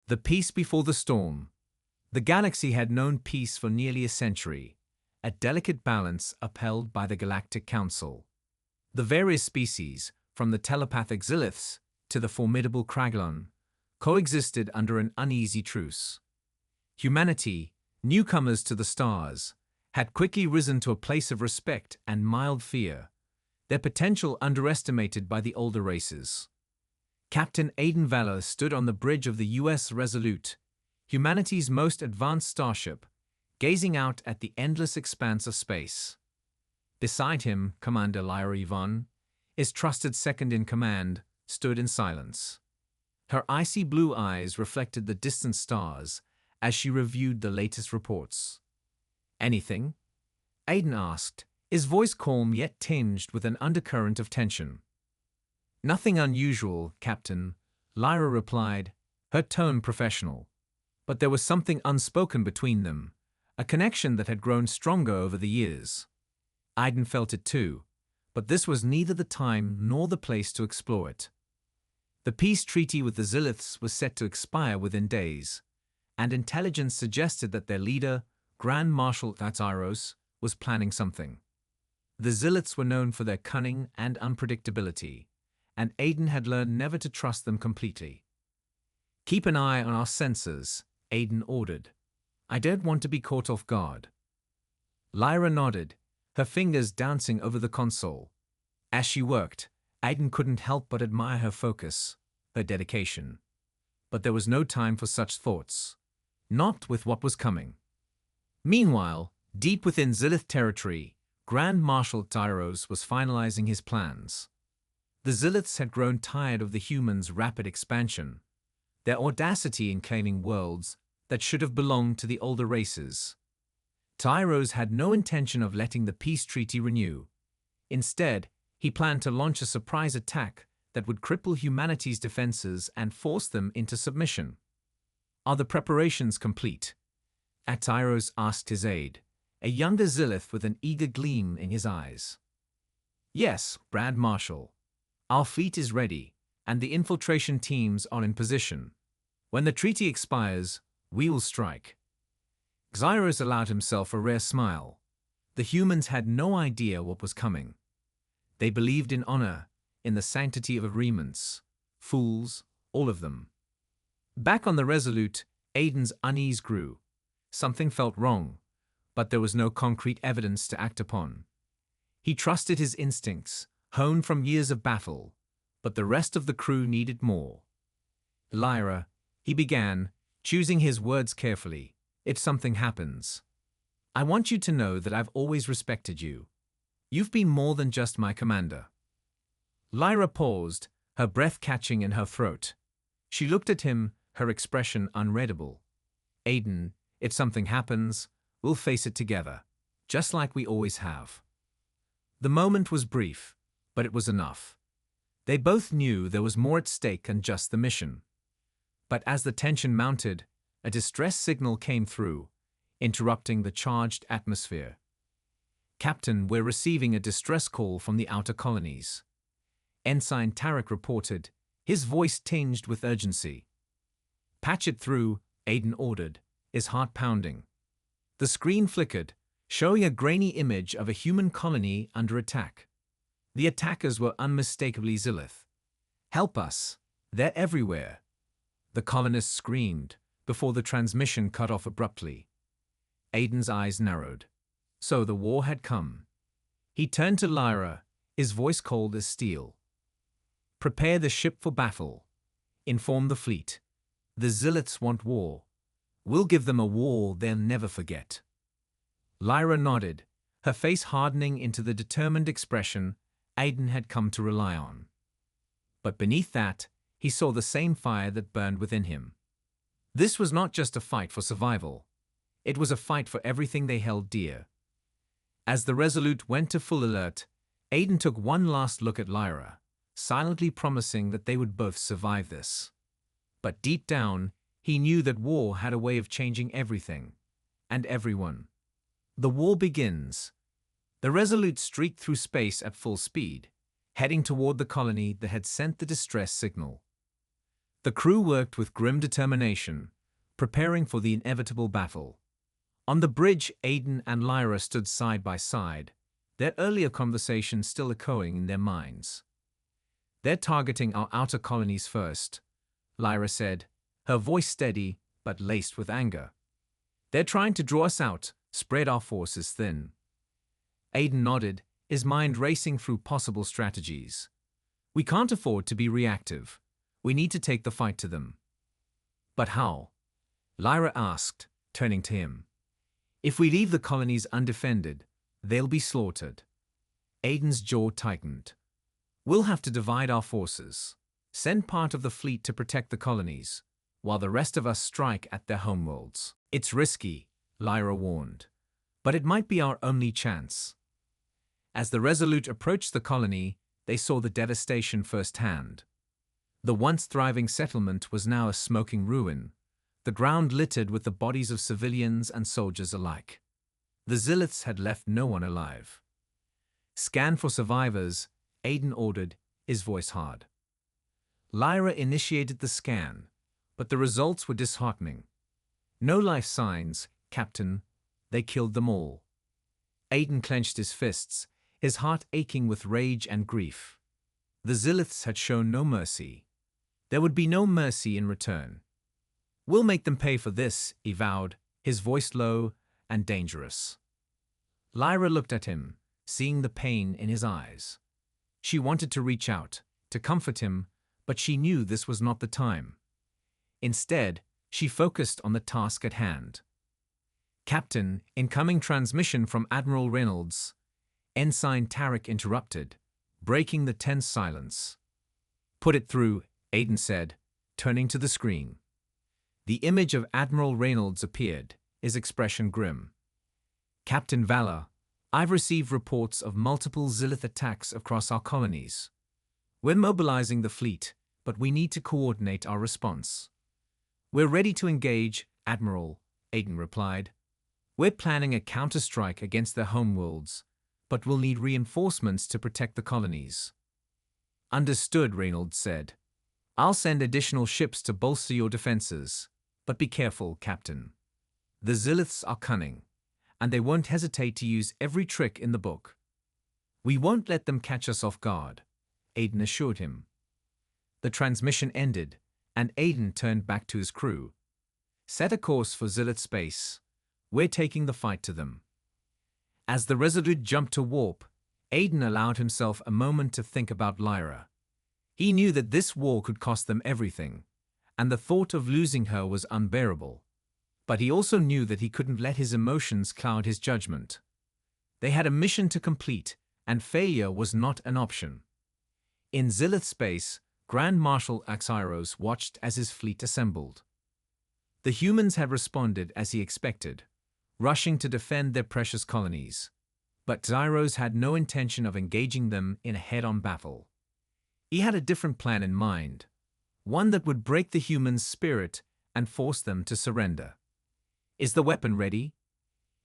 The peace before the storm. The galaxy had known peace for nearly a century, a delicate balance upheld by the Galactic Council. The various species, from the telepathic Xyliths to the formidable Kraglon, coexisted under an uneasy truce. Humanity, newcomers to the stars, had quickly risen to a place of respect and mild fear, their potential underestimated by the older races. Captain Aidan Valor stood on the bridge of the U.S. Resolute, humanity's most advanced starship, gazing out at the endless expanse of space. Beside him, Commander Lyra Yvonne, his trusted second-in-command, stood in silence. Her icy blue eyes reflected the distant stars as she reviewed the latest reports. "Anything?" Aidan asked, his voice calm yet tinged with an undercurrent of tension. "Nothing unusual, Captain," Lyra replied, her tone professional. But there was something unspoken between them, a connection that had grown stronger over the years. Aidan felt it too, but this was neither the time nor the place to explore it. The peace treaty with the Xyliths was set to expire within days, and intelligence suggested that their leader, Grand Marshal Thatzyros, was planning something. The Xyliths were known for their cunning and unpredictability, and Aidan had learned never to trust them completely. "Keep an eye on our sensors," Aidan ordered. "I don't want to be caught off guard." Lyra nodded, her fingers dancing over the console. As she worked, Aidan couldn't help but admire her focus, her dedication. But there was no time for such thoughts. Not with what was coming. Meanwhile, deep within Xylith territory, Grand Marshal Tyros was finalizing his plans. The Xyliths had grown tired of the humans' rapid expansion, their audacity in claiming worlds that should have belonged to the older races. Tyros had no intention of letting the peace treaty renew. Instead, he planned to launch a surprise attack that would cripple humanity's defenses and force them into submission. "Are the preparations complete?" Tyros asked his aide, a younger Xylith with an eager gleam in his eyes. "Yes, Grand Marshal. Our fleet is ready, and the infiltration teams are in position. When the treaty expires, we will strike." Xyros allowed himself a rare smile. The humans had no idea what was coming. They believed in honor, in the sanctity of agreements. Fools, all of them. Back on the Resolute, Aidan's unease grew. Something felt wrong, but there was no concrete evidence to act upon. He trusted his instincts, honed from years of battle, but the rest of the crew needed more. "Lyra," he began, choosing his words carefully, "if something happens, I want you to know that I've always respected you. You've been more than just my commander." Lyra paused, her breath catching in her throat. She looked at him, her expression unreadable. "Aidan, if something happens, we'll face it together, just like we always have." The moment was brief, but it was enough. They both knew there was more at stake than just the mission. But as the tension mounted, a distress signal came through, interrupting the charged atmosphere. "Captain, we're receiving a distress call from the outer colonies." Ensign Tarek reported, his voice tinged with urgency. "Patch it through," Aidan ordered, his heart pounding. The screen flickered, showing a grainy image of a human colony under attack. The attackers were unmistakably Xylith. "Help us! They're everywhere!" The colonists screamed, before the transmission cut off abruptly. Aidan's eyes narrowed. So the war had come. He turned to Lyra, his voice cold as steel. "Prepare the ship for battle. Inform the fleet. The Xyliths want war. We'll give them a war they'll never forget." Lyra nodded, her face hardening into the determined expression Aidan had come to rely on. But beneath that, he saw the same fire that burned within him. This was not just a fight for survival. It was a fight for everything they held dear. As the Resolute went to full alert, Aidan took one last look at Lyra, silently promising that they would both survive this. But deep down, he knew that war had a way of changing everything, and everyone. The war begins. The Resolute streaked through space at full speed, heading toward the colony that had sent the distress signal. The The crew worked with grim determination, preparing for the inevitable battle. On the bridge, Aiden and Lyra stood side by side, their earlier conversation still echoing in their minds. "They're targeting our outer colonies first," Lyra said, her voice steady but laced with anger. "They're trying to draw us out, spread our forces thin." Aiden nodded, his mind racing through possible strategies. "We can't afford to be reactive. We need to take the fight to them." "But how?" Lyra asked, turning to him. "If we leave the colonies undefended, they'll be slaughtered." Aiden's jaw tightened. "We'll have to divide our forces, send part of the fleet to protect the colonies, while the rest of us strike at their homeworlds. It's risky," Lyra warned, "but it might be our only chance." As the Resolute approached the colony, they saw the devastation firsthand. The once thriving settlement was now a smoking ruin, the ground littered with the bodies of civilians and soldiers alike. The Ziliths had left no one alive. "Scan for survivors," Aiden ordered, his voice hard. Lyra initiated the scan, but the results were disheartening. "No life signs, Captain. They killed them all." Aiden clenched his fists, his heart aching with rage and grief. The Ziliths had shown no mercy. There would be no mercy in return. "We'll make them pay for this," he vowed, his voice low and dangerous. Lyra looked at him, seeing the pain in his eyes. She wanted to reach out, to comfort him, but she knew this was not the time. Instead, she focused on the task at hand. "Captain, incoming transmission from Admiral Reynolds," Ensign Tarek interrupted, breaking the tense silence. "Put it through," Aiden said, turning to the screen. The image of Admiral Reynolds appeared, his expression grim. "Captain Valor, I've received reports of multiple Zilith attacks across our colonies. We're mobilizing the fleet, but we need to coordinate our response." "We're ready to engage, Admiral," Aiden replied. "We're planning a counterstrike against their homeworlds, but we'll need reinforcements to protect the colonies." "Understood," Reynolds said. "I'll send additional ships to bolster your defenses, but be careful, Captain. The Ziliths are cunning, and they won't hesitate to use every trick in the book." "We won't let them catch us off guard," Aiden assured him. The transmission ended, and Aiden turned back to his crew. "Set a course for Zilith space. We're taking the fight to them." As the Resolute jumped to warp, Aiden allowed himself a moment to think about Lyra. He knew that this war could cost them everything, and the thought of losing her was unbearable. But he also knew that he couldn't let his emotions cloud his judgment. They had a mission to complete, and failure was not an option. In Zilith space, Grand Marshal Axiros watched as his fleet assembled. The humans had responded as he expected, rushing to defend their precious colonies. But Zyros had no intention of engaging them in a head-on battle. He had a different plan in mind, one that would break the humans' spirit and force them to surrender. "Is the weapon ready?"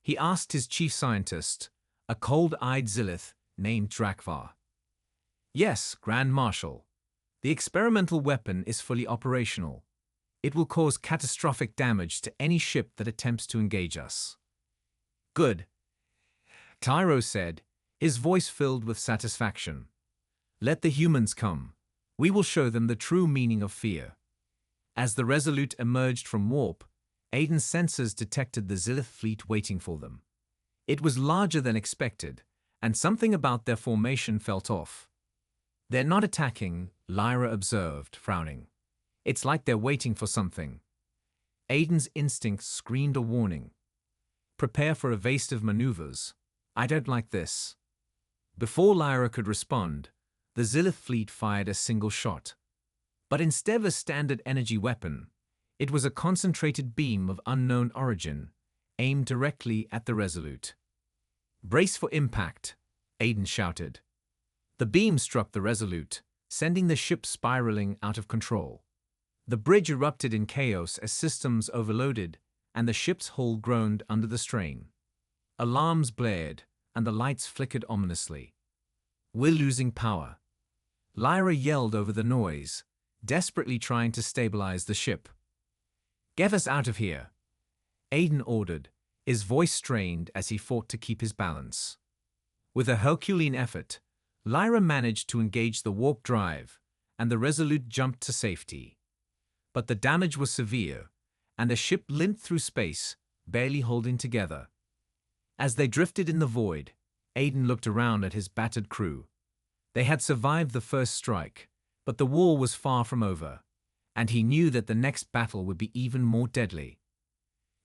he asked his chief scientist, a cold-eyed Zilith named Drakvar. "Yes, Grand Marshal. The experimental weapon is fully operational. It will cause catastrophic damage to any ship that attempts to engage us." "Good," Tyro said, his voice filled with satisfaction. "Let the humans come. We will show them the true meaning of fear." As the Resolute emerged from warp, Aiden's sensors detected the Zilith fleet waiting for them. It was larger than expected, and something about their formation felt off. "They're not attacking," Lyra observed, frowning. "It's like they're waiting for something." Aiden's instincts screamed a warning. "Prepare for evasive maneuvers. I don't like this." Before Lyra could respond, the Zilith fleet fired a single shot. But instead of a standard energy weapon, it was a concentrated beam of unknown origin, aimed directly at the Resolute. "Brace for impact," Aiden shouted. The beam struck the Resolute, sending the ship spiraling out of control. The bridge erupted in chaos as systems overloaded, and the ship's hull groaned under the strain. Alarms blared, and the lights flickered ominously. "We're losing power." Lyra yelled over the noise, desperately trying to stabilize the ship. "Get us out of here," Aiden ordered, his voice strained as he fought to keep his balance. With a Herculean effort, Lyra managed to engage the warp drive, and the Resolute jumped to safety. But the damage was severe, and the ship limped through space, barely holding together. As they drifted in the void, Aiden looked around at his battered crew. They had survived the first strike, but the war was far from over, and he knew that the next battle would be even more deadly.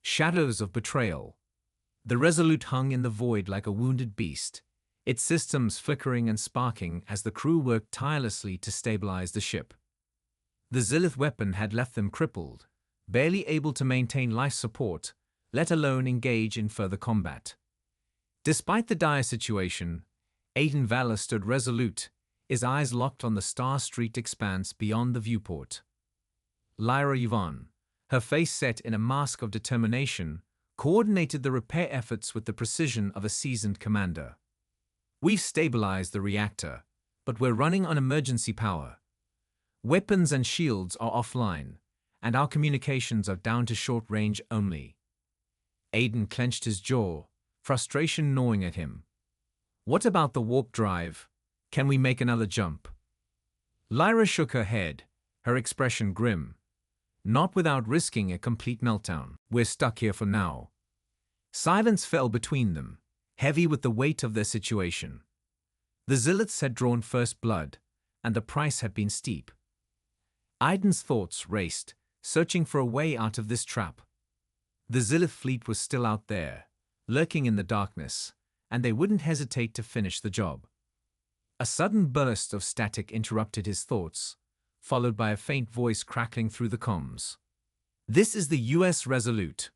Shadows of betrayal. The Resolute hung in the void like a wounded beast, its systems flickering and sparking as the crew worked tirelessly to stabilize the ship. The Zilith weapon had left them crippled, barely able to maintain life support, let alone engage in further combat. Despite the dire situation, Aiden Valor stood resolute, his eyes locked on the star-streaked expanse beyond the viewport. Lyra Yvonne, her face set in a mask of determination, coordinated the repair efforts with the precision of a seasoned commander. "We've stabilized the reactor, but we're running on emergency power. Weapons and shields are offline, and our communications are down to short range only." Aiden clenched his jaw, frustration gnawing at him. "What about the warp drive? Can we make another jump?" Lyra shook her head, her expression grim. "Not without risking a complete meltdown. We're stuck here for now." Silence fell between them, heavy with the weight of their situation. The Ziliths had drawn first blood, and the price had been steep. Aiden's thoughts raced, searching for a way out of this trap. The Zilith fleet was still out there, lurking in the darkness, and they wouldn't hesitate to finish the job. A sudden burst of static interrupted his thoughts, followed by a faint voice crackling through the comms. "This is the U.S. Resolute.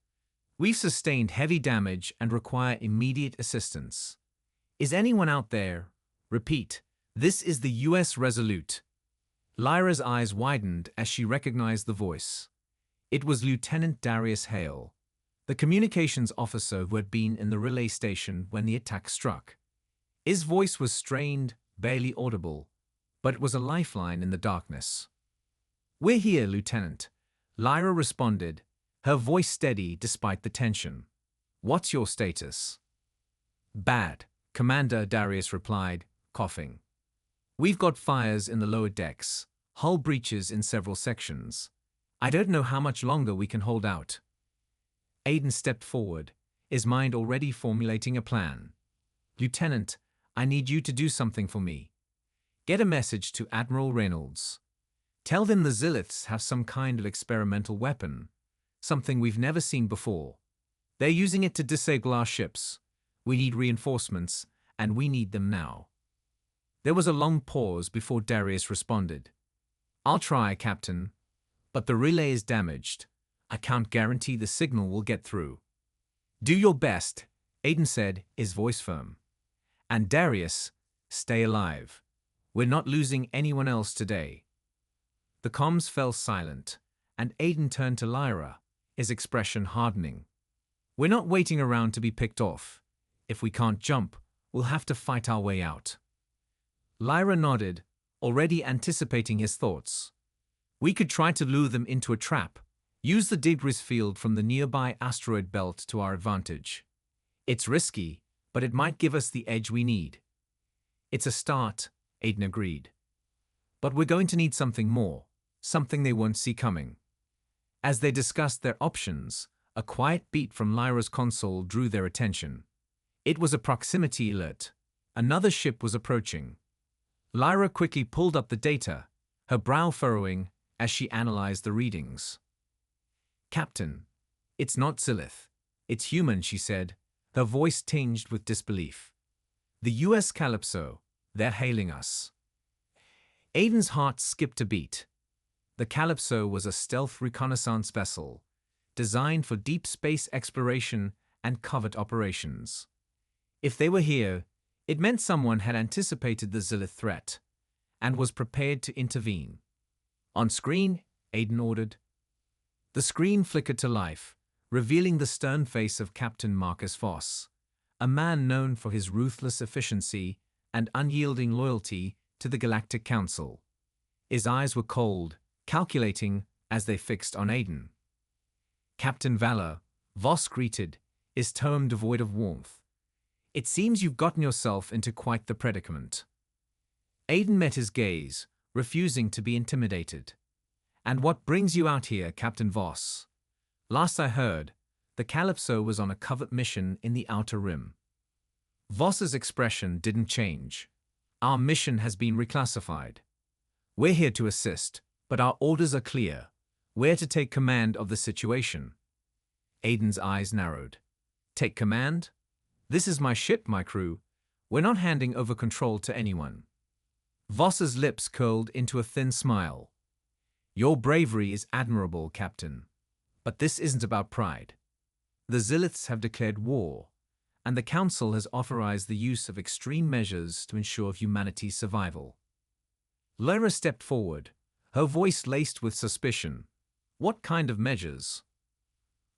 We've sustained heavy damage and require immediate assistance. Is anyone out there? Repeat, this is the U.S. Resolute." Lyra's eyes widened as she recognized the voice. It was Lieutenant Darius Hale, the communications officer who had been in the relay station when the attack struck. His voice was strained, barely audible, but it was a lifeline in the darkness. "We're here, Lieutenant," Lyra responded, her voice steady despite the tension. "What's your status?" "Bad," Commander Darius replied, coughing. "We've got fires in the lower decks, hull breaches in several sections. I don't know how much longer we can hold out." Aiden stepped forward, his mind already formulating a plan. "Lieutenant, I need you to do something for me. Get a message to Admiral Reynolds. Tell them the Ziliths have some kind of experimental weapon, something we've never seen before. They're using it to disable our ships. We need reinforcements, and we need them now." There was a long pause before Darius responded. "I'll try, Captain, but the relay is damaged. I can't guarantee the signal will get through." "Do your best," Aiden said, his voice firm. "And Darius, stay alive. We're not losing anyone else today." The comms fell silent, and Aiden turned to Lyra, his expression hardening. "We're not waiting around to be picked off. If we can't jump, we'll have to fight our way out." Lyra nodded, already anticipating his thoughts. "We could try to lure them into a trap, use the debris field from the nearby asteroid belt to our advantage. It's risky, but it might give us the edge we need." "It's a start," Aiden agreed. "But we're going to need something more, something they won't see coming." As they discussed their options, a quiet beat from Lyra's console drew their attention. It was a proximity alert. Another ship was approaching. Lyra quickly pulled up the data, her brow furrowing as she analyzed the readings. "Captain, it's not Zilith. It's human," she said, her voice tinged with disbelief. "The U.S. Calypso. They're hailing us." Aiden's heart skipped a beat. The Calypso was a stealth reconnaissance vessel, designed for deep space exploration and covert operations. If they were here, it meant someone had anticipated the Zilith threat and was prepared to intervene. "On screen," Aiden ordered. The screen flickered to life, revealing the stern face of Captain Marcus Voss, a man known for his ruthless efficiency and unyielding loyalty to the Galactic Council. His eyes were cold, calculating as they fixed on Aiden. "Captain Valor," Voss greeted, his tone devoid of warmth. "It seems you've gotten yourself into quite the predicament." Aiden met his gaze, refusing to be intimidated. "And what brings you out here, Captain Voss?" "Last I heard, the Calypso was on a covert mission in the Outer Rim." Voss's expression didn't change. "Our mission has been reclassified. We're here to assist, but our orders are clear. We're to take command of the situation." Aiden's eyes narrowed. "Take command? This is my ship, my crew. We're not handing over control to anyone." Voss's lips curled into a thin smile. "Your bravery is admirable, Captain. But this isn't about pride. The Ziliths have declared war, and the Council has authorized the use of extreme measures to ensure humanity's survival." Lyra stepped forward, her voice laced with suspicion. "What kind of measures?"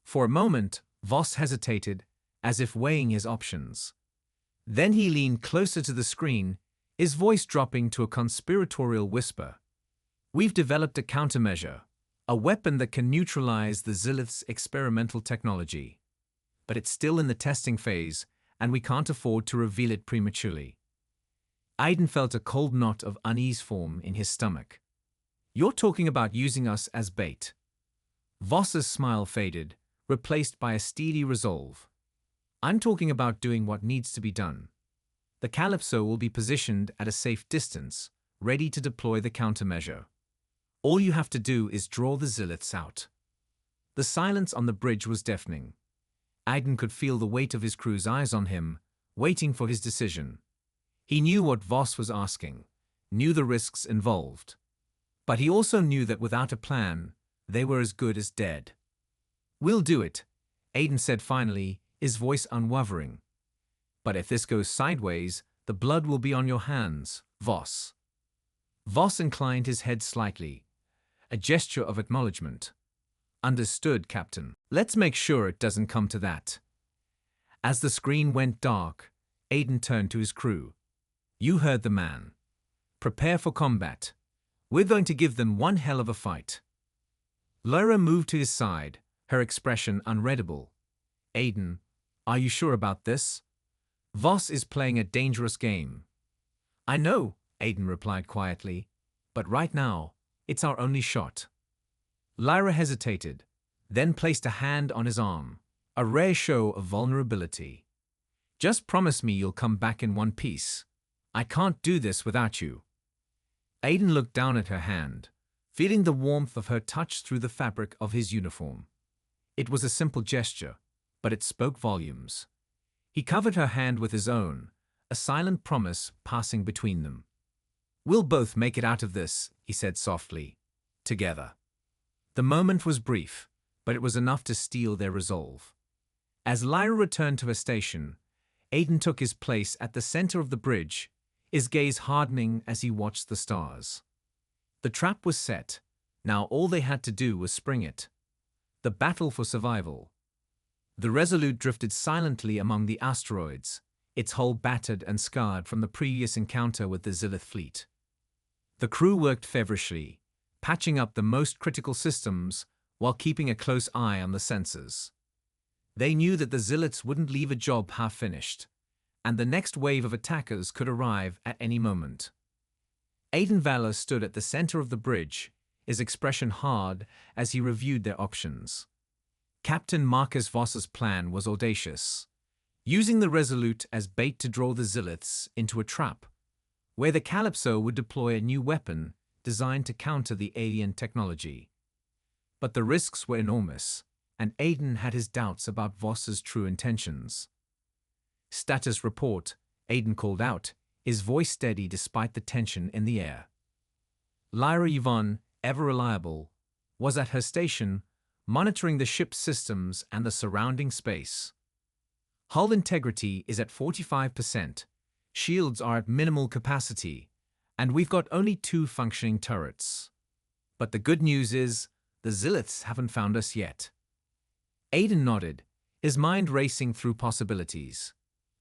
For a moment, Voss hesitated, as if weighing his options. Then he leaned closer to the screen, his voice dropping to a conspiratorial whisper. "We've developed a countermeasure, a weapon that can neutralize the Zilith's experimental technology. But it's still in the testing phase, and we can't afford to reveal it prematurely." Aiden felt a cold knot of unease form in his stomach. "You're talking about using us as bait." Voss's smile faded, replaced by a steely resolve. "I'm talking about doing what needs to be done. The Calypso will be positioned at a safe distance, ready to deploy the countermeasure. All you have to do is draw the Ziliths out." The silence on the bridge was deafening. Aiden could feel the weight of his crew's eyes on him, waiting for his decision. He knew what Voss was asking, knew the risks involved. But he also knew that without a plan, they were as good as dead. "We'll do it," Aiden said finally, his voice unwavering. "But if this goes sideways, the blood will be on your hands, Voss." Voss inclined his head slightly, a gesture of acknowledgement. "Understood, Captain. Let's make sure it doesn't come to that." As the screen went dark, Aiden turned to his crew. "You heard the man. Prepare for combat. We're going to give them one hell of a fight." Lyra moved to his side, her expression unreadable. "Aiden, are you sure about this? Voss is playing a dangerous game." "I know," Aiden replied quietly, "but right now, it's our only shot." Lyra hesitated, then placed a hand on his arm, a rare show of vulnerability. "Just promise me you'll come back in one piece. I can't do this without you." Aiden looked down at her hand, feeling the warmth of her touch through the fabric of his uniform. It was a simple gesture, but it spoke volumes. He covered her hand with his own, a silent promise passing between them. "We'll both make it out of this," he said softly. "Together." The moment was brief, but it was enough to steel their resolve. As Lyra returned to her station, Aiden took his place at the center of the bridge, his gaze hardening as he watched the stars. The trap was set. Now all they had to do was spring it. The battle for survival. The Resolute drifted silently among the asteroids, its hull battered and scarred from the previous encounter with the Zilith fleet. The crew worked feverishly, patching up the most critical systems while keeping a close eye on the sensors. They knew that the Ziliths wouldn't leave a job half-finished, and the next wave of attackers could arrive at any moment. Aiden Valor stood at the center of the bridge, his expression hard as he reviewed their options. Captain Marcus Voss's plan was audacious, using the Resolute as bait to draw the Ziliths into a trap, where the Calypso would deploy a new weapon designed to counter the alien technology. But the risks were enormous, and Aiden had his doubts about Voss's true intentions. "Status report," Aiden called out, his voice steady despite the tension in the air. Lyra Yvonne, ever reliable, was at her station, monitoring the ship's systems and the surrounding space. "Hull integrity is at 45%, shields are at minimal capacity, and we've got only 2 functioning turrets. But the good news is, the Ziliths haven't found us yet." Aiden nodded, his mind racing through possibilities.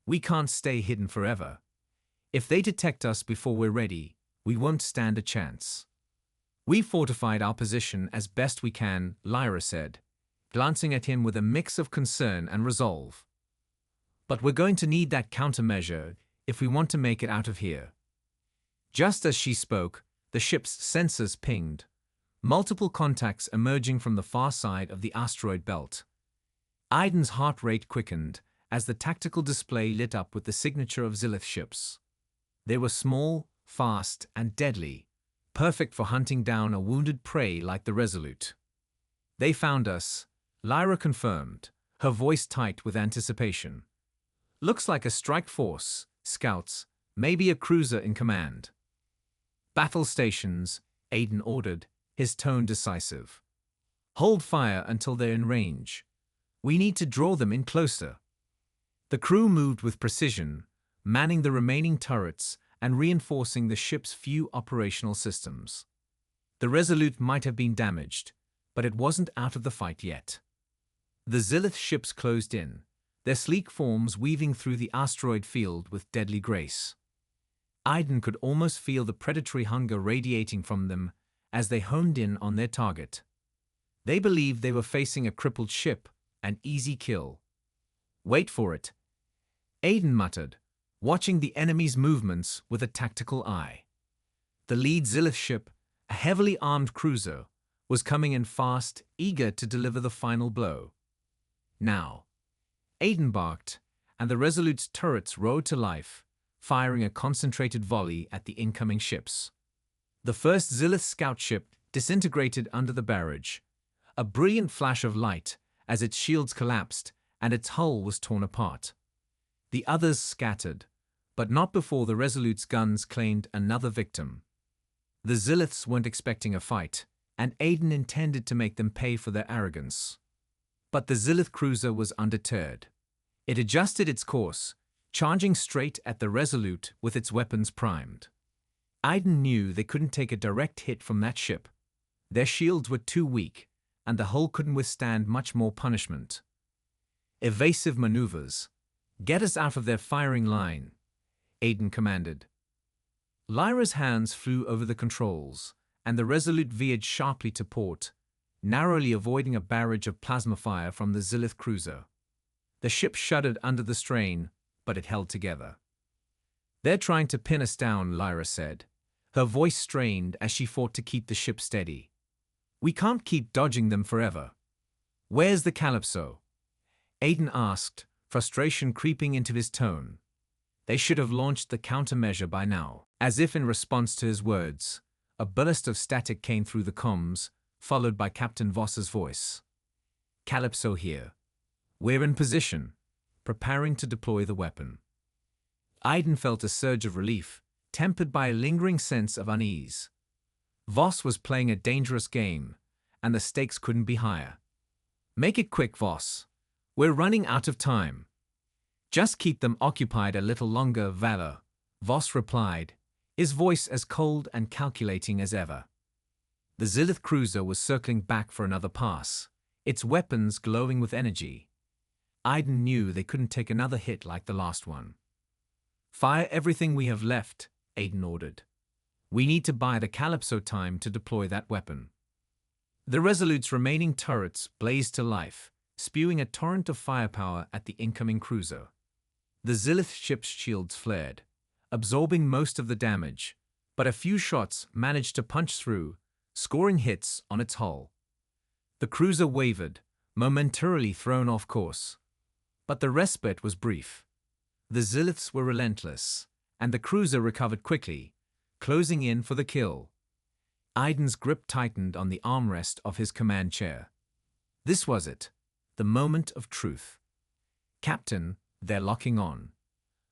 "We can't stay hidden forever. If they detect us before we're ready, we won't stand a chance." We fortified our position as best we can, Lyra said, glancing at him with a mix of concern and resolve. But we're going to need that countermeasure if we want to make it out of here. Just as she spoke, the ship's sensors pinged, multiple contacts emerging from the far side of the asteroid belt. Aiden's heart rate quickened as the tactical display lit up with the signature of Zilith ships. They were small, fast, and deadly, perfect for hunting down a wounded prey like the Resolute. They found us, Lyra confirmed, her voice tight with anticipation. Looks like a strike force, scouts, maybe a cruiser in command. Battle stations, Aiden ordered, his tone decisive. Hold fire until they're in range. We need to draw them in closer. The crew moved with precision, manning the remaining turrets and reinforcing the ship's few operational systems. The Resolute might have been damaged, but it wasn't out of the fight yet. The Zilith ships closed in, their sleek forms weaving through the asteroid field with deadly grace. Aiden could almost feel the predatory hunger radiating from them as they honed in on their target. They believed they were facing a crippled ship, an easy kill. Wait for it, Aiden muttered, watching the enemy's movements with a tactical eye. The lead Zilith ship, a heavily armed cruiser, was coming in fast, eager to deliver the final blow. Now, Aiden barked, and the Resolute's turrets rode to life, firing a concentrated volley at the incoming ships. The first Zilith scout ship disintegrated under the barrage, a brilliant flash of light as its shields collapsed and its hull was torn apart. The others scattered, but not before the Resolute's guns claimed another victim. The Ziliths weren't expecting a fight, and Aiden intended to make them pay for their arrogance. But the Zilith cruiser was undeterred. It adjusted its course, charging straight at the Resolute with its weapons primed. Aiden knew they couldn't take a direct hit from that ship. Their shields were too weak, and the hull couldn't withstand much more punishment. Evasive maneuvers. Get us out of their firing line, Aiden commanded. Lyra's hands flew over the controls, and the Resolute veered sharply to port, narrowly avoiding a barrage of plasma fire from the Zilith cruiser. The ship shuddered under the strain, but it held together. They're trying to pin us down, Lyra said, her voice strained as she fought to keep the ship steady. We can't keep dodging them forever. Where's the Calypso? Aiden asked, frustration creeping into his tone. They should have launched the countermeasure by now. As if in response to his words, a burst of static came through the comms, followed by Captain Voss's voice. Calypso here. We're in position, preparing to deploy the weapon. Aiden felt a surge of relief, tempered by a lingering sense of unease. Voss was playing a dangerous game, and the stakes couldn't be higher. Make it quick, Voss. We're running out of time. Just keep them occupied a little longer, Valor, Voss replied, his voice as cold and calculating as ever. The Zilith cruiser was circling back for another pass, its weapons glowing with energy. Aiden knew they couldn't take another hit like the last one. Fire everything we have left, Aiden ordered. We need to buy the Calypso time to deploy that weapon. The Resolute's remaining turrets blazed to life, spewing a torrent of firepower at the incoming cruiser. The Zilith ship's shields flared, absorbing most of the damage, but a few shots managed to punch through, scoring hits on its hull. The cruiser wavered, momentarily thrown off course. But the respite was brief. The Ziliths were relentless, and the cruiser recovered quickly, closing in for the kill. Aiden's grip tightened on the armrest of his command chair. This was it, the moment of truth. Captain, they're locking on,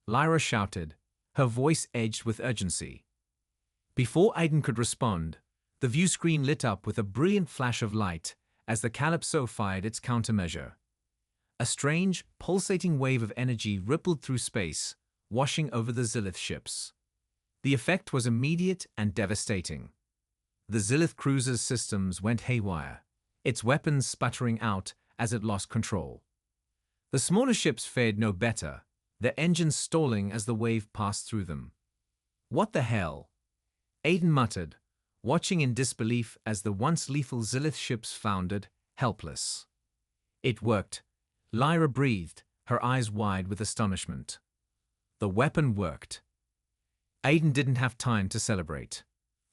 Lyra shouted, her voice edged with urgency. Before Aiden could respond, the view screen lit up with a brilliant flash of light as the Calypso fired its countermeasure. A strange, pulsating wave of energy rippled through space, washing over the Zilith ships. The effect was immediate and devastating. The Zilith cruiser's systems went haywire, its weapons sputtering out as it lost control. The smaller ships fared no better, their engines stalling as the wave passed through them. What the hell? Aiden muttered, watching in disbelief as the once lethal Zilith ships foundered, helpless. It worked. Lyra breathed, her eyes wide with astonishment. The weapon worked. Aiden didn't have time to celebrate.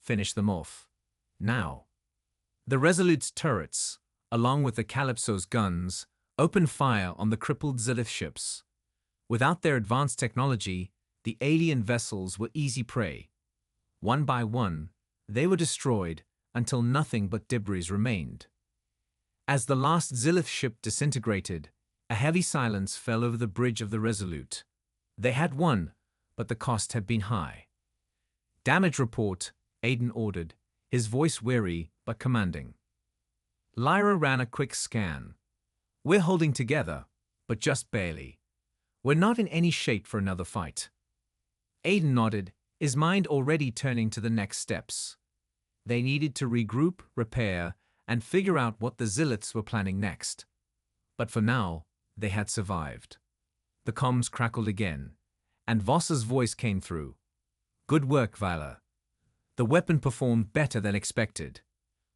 Finish them off. Now. The Resolute's turrets, along with the Calypso's guns, opened fire on the crippled Zilith ships. Without their advanced technology, the alien vessels were easy prey. One by one, they were destroyed until nothing but debris remained. As the last Zilith ship disintegrated, a heavy silence fell over the bridge of the Resolute. They had won, but the cost had been high. Damage report, Aiden ordered, his voice weary but commanding. Lyra ran a quick scan. We're holding together, but just barely. We're not in any shape for another fight. Aiden nodded, his mind already turning to the next steps. They needed to regroup, repair, and figure out what the Ziliths were planning next. But for now, they had survived. The comms crackled again, and Voss's voice came through. Good work, Vala. The weapon performed better than expected.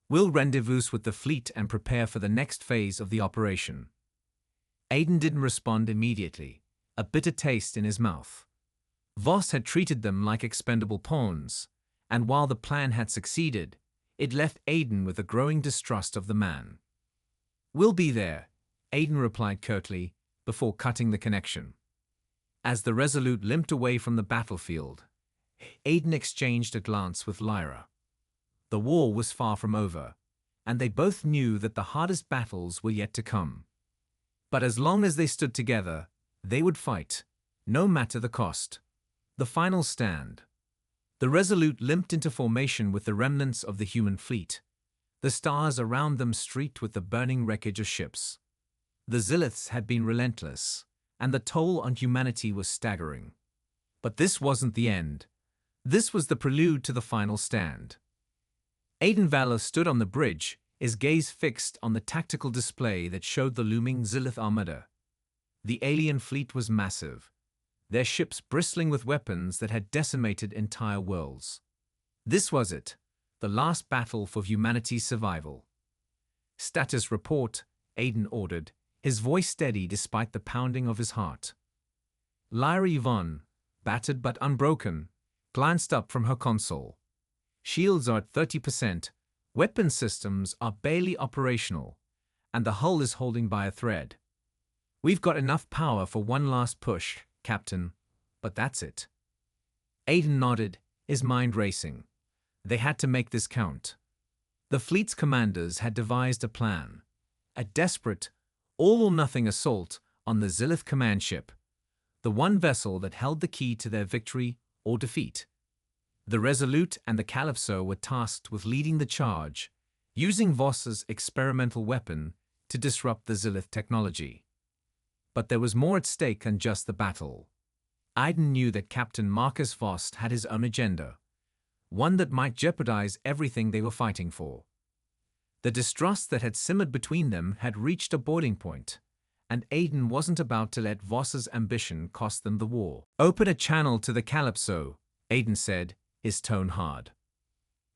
We'll rendezvous with the fleet and prepare for the next phase of the operation. Aiden didn't respond immediately, a bitter taste in his mouth. Voss had treated them like expendable pawns, and while the plan had succeeded, it left Aiden with a growing distrust of the man. We'll be there, Aiden replied curtly, before cutting the connection. As the Resolute limped away from the battlefield, Aiden exchanged a glance with Lyra. The war was far from over, and they both knew that the hardest battles were yet to come. But as long as they stood together, they would fight, no matter the cost. The final stand. The Resolute limped into formation with the remnants of the human fleet, the stars around them streaked with the burning wreckage of ships. The Ziliths had been relentless, and the toll on humanity was staggering. But this wasn't the end. This was the prelude to the final stand. Aiden Valor stood on the bridge, his gaze fixed on the tactical display that showed the looming Zilith armada. The alien fleet was massive, their ships bristling with weapons that had decimated entire worlds. This was it, the last battle for humanity's survival. Status report, Aiden ordered, his voice steady despite the pounding of his heart. Lyra Yvonne, battered but unbroken, glanced up from her console. Shields are at 30%, weapon systems are barely operational, and the hull is holding by a thread. We've got enough power for one last push, Captain, but that's it. Aiden nodded, his mind racing. They had to make this count. The fleet's commanders had devised a plan, a desperate, all-or-nothing assault on the Zilith command ship, the one vessel that held the key to their victory or defeat. The Resolute and the Calypso were tasked with leading the charge, using Voss's experimental weapon to disrupt the Zilith technology. But there was more at stake than just the battle. Aiden knew that Captain Marcus Voss had his own agenda, one that might jeopardize everything they were fighting for. The distrust that had simmered between them had reached a boiling point, and Aiden wasn't about to let Voss's ambition cost them the war. Open a channel to the Calypso, Aiden said, his tone hard.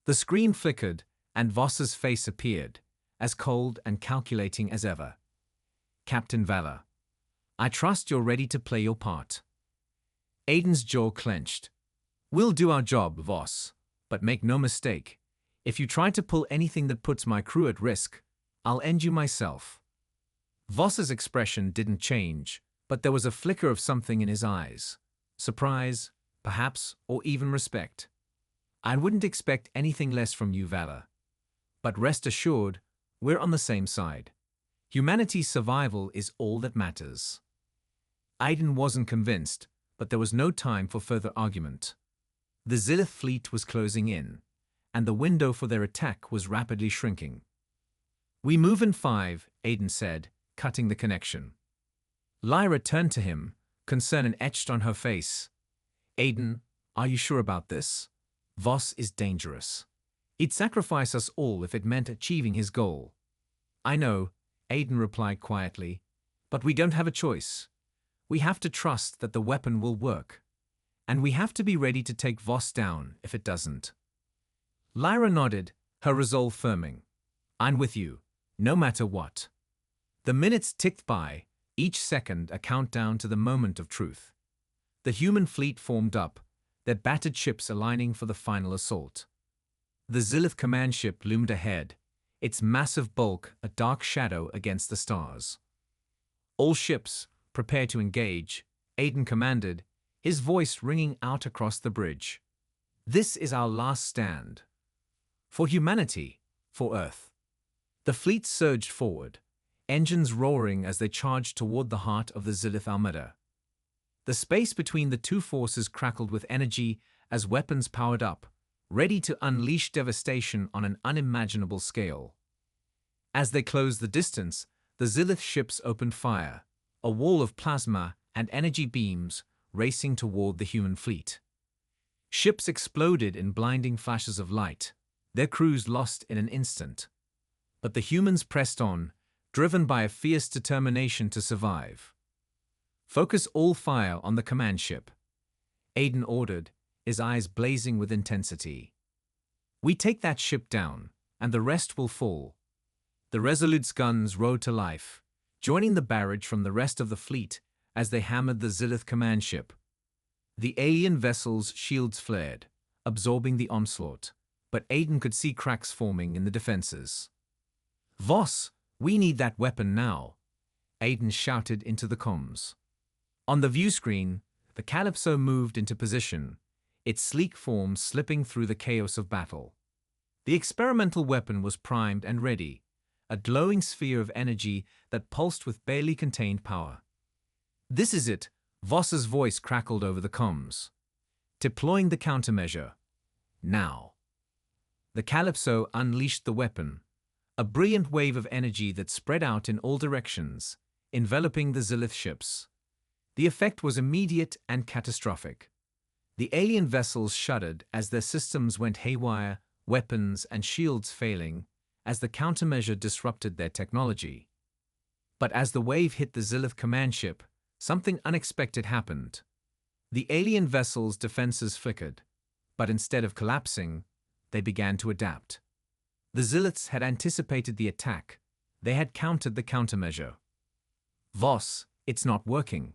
The screen flickered, and Voss's face appeared, as cold and calculating as ever. Captain Valor, I trust you're ready to play your part. Aiden's jaw clenched. We'll do our job, Voss, but make no mistake. If you try to pull anything that puts my crew at risk, I'll end you myself. Voss's expression didn't change, but there was a flicker of something in his eyes. Surprise, perhaps, or even respect. I wouldn't expect anything less from you, Valor. But rest assured, we're on the same side. Humanity's survival is all that matters. Aiden wasn't convinced, but there was no time for further argument. The Zilith fleet was closing in, and the window for their attack was rapidly shrinking. We move in 5, Aiden said, cutting the connection. Lyra turned to him, concern etched on her face. Aiden, are you sure about this? Voss is dangerous. He'd sacrifice us all if it meant achieving his goal. I know, Aiden replied quietly, but we don't have a choice. We have to trust that the weapon will work, and we have to be ready to take Voss down if it doesn't. Lyra nodded, her resolve firming. I'm with you, no matter what. The minutes ticked by, each second a countdown to the moment of truth. The human fleet formed up, their battered ships aligning for the final assault. The Zilith command ship loomed ahead, its massive bulk a dark shadow against the stars. All ships, prepare to engage, Aiden commanded, his voice ringing out across the bridge. This is our last stand. For humanity, for Earth. The fleet surged forward, engines roaring as they charged toward the heart of the Zilith Almeda. The space between the two forces crackled with energy as weapons powered up, ready to unleash devastation on an unimaginable scale. As they closed the distance, the Zilith ships opened fire, a wall of plasma and energy beams racing toward the human fleet. Ships exploded in blinding flashes of light, their crews lost in an instant. But the humans pressed on, driven by a fierce determination to survive. Focus all fire on the command ship, Aiden ordered, his eyes blazing with intensity. We take that ship down, and the rest will fall. The Resolute's guns rode to life, joining the barrage from the rest of the fleet as they hammered the Zilith command ship. The alien vessel's shields flared, absorbing the onslaught, but Aiden could see cracks forming in the defenses. Voss, we need that weapon now, Aiden shouted into the comms. On the view screen, the Calypso moved into position, its sleek form slipping through the chaos of battle. The experimental weapon was primed and ready, a glowing sphere of energy that pulsed with barely contained power. This is it, Voss's voice crackled over the comms. Deploying the countermeasure. Now. The Calypso unleashed the weapon, a brilliant wave of energy that spread out in all directions, enveloping the Zilith ships. The effect was immediate and catastrophic. The alien vessels shuddered as their systems went haywire, weapons and shields failing, as the countermeasure disrupted their technology. But as the wave hit the Zilith command ship, something unexpected happened. The alien vessel's defenses flickered, but instead of collapsing, they began to adapt. The Ziliths had anticipated the attack. They had countered the countermeasure. Voss, it's not working,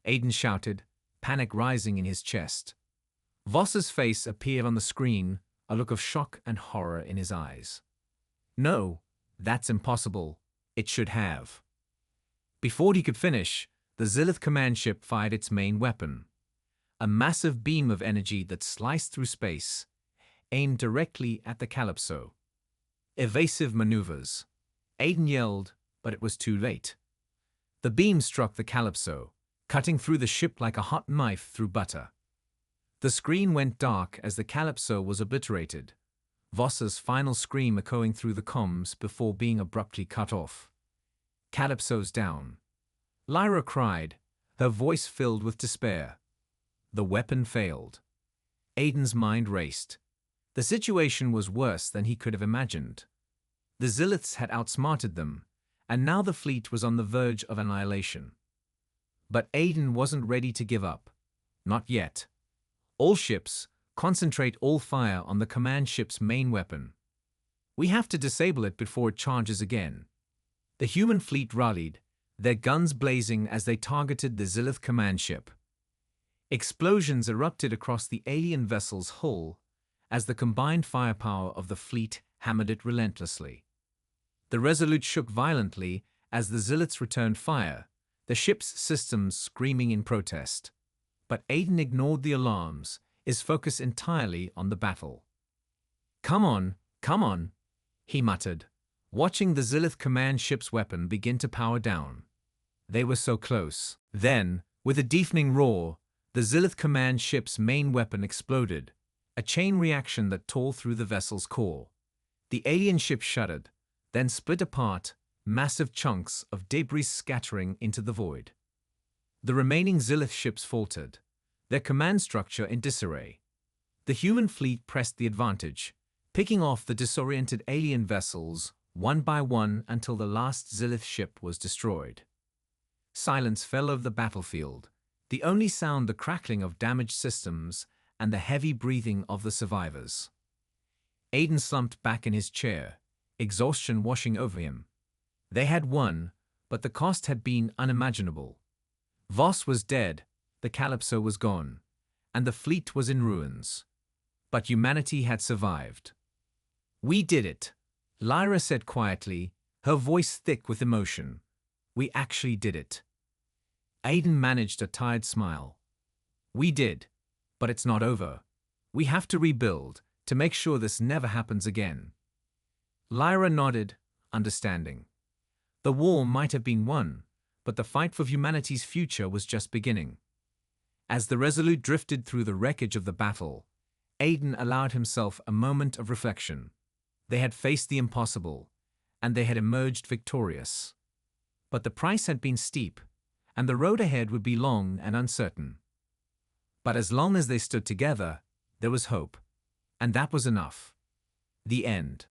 Aiden shouted, panic rising in his chest. Voss's face appeared on the screen, a look of shock and horror in his eyes. No, that's impossible. It should have. Before he could finish, the Zilith command ship fired its main weapon. A massive beam of energy that sliced through space, aimed directly at the Calypso. Evasive maneuvers. Aiden yelled, but it was too late. The beam struck the Calypso, cutting through the ship like a hot knife through butter. The screen went dark as the Calypso was obliterated, Voss's final scream echoing through the comms before being abruptly cut off. Calypso's down. Lyra cried, her voice filled with despair. The weapon failed. Aiden's mind raced. The situation was worse than he could have imagined. The Ziliths had outsmarted them, and now the fleet was on the verge of annihilation. But Aiden wasn't ready to give up. Not yet. All ships, concentrate all fire on the command ship's main weapon. We have to disable it before it charges again. The human fleet rallied, their guns blazing as they targeted the Zilith command ship. Explosions erupted across the alien vessel's hull as the combined firepower of the fleet hammered it relentlessly. The Resolute shook violently as the Ziliths returned fire, the ship's systems screaming in protest. But Aiden ignored the alarms, his focus entirely on the battle. Come on, he muttered, watching the Zilith command ship's weapon begin to power down. They were so close. Then, with a deafening roar, the Zilith command ship's main weapon exploded, a chain reaction that tore through the vessel's core. The alien ship shuddered, then split apart, massive chunks of debris scattering into the void. The remaining Zilith ships faltered, their command structure in disarray. The human fleet pressed the advantage, picking off the disoriented alien vessels one by one until the last Zilith ship was destroyed. Silence fell over the battlefield, the only sound the crackling of damaged systems and the heavy breathing of the survivors. Aiden slumped back in his chair, exhaustion washing over him. They had won, but the cost had been unimaginable. Voss was dead, the Calypso was gone, and the fleet was in ruins. But humanity had survived. "We did it," Lyra said quietly, her voice thick with emotion. "We actually did it." Aiden managed a tired smile. "We did, but it's not over. We have to rebuild, to make sure this never happens again." Lyra nodded, understanding. The war might have been won, but the fight for humanity's future was just beginning. As the Resolute drifted through the wreckage of the battle, Aiden allowed himself a moment of reflection. They had faced the impossible, and they had emerged victorious. But the price had been steep, and the road ahead would be long and uncertain. But as long as they stood together, there was hope, and that was enough. The end.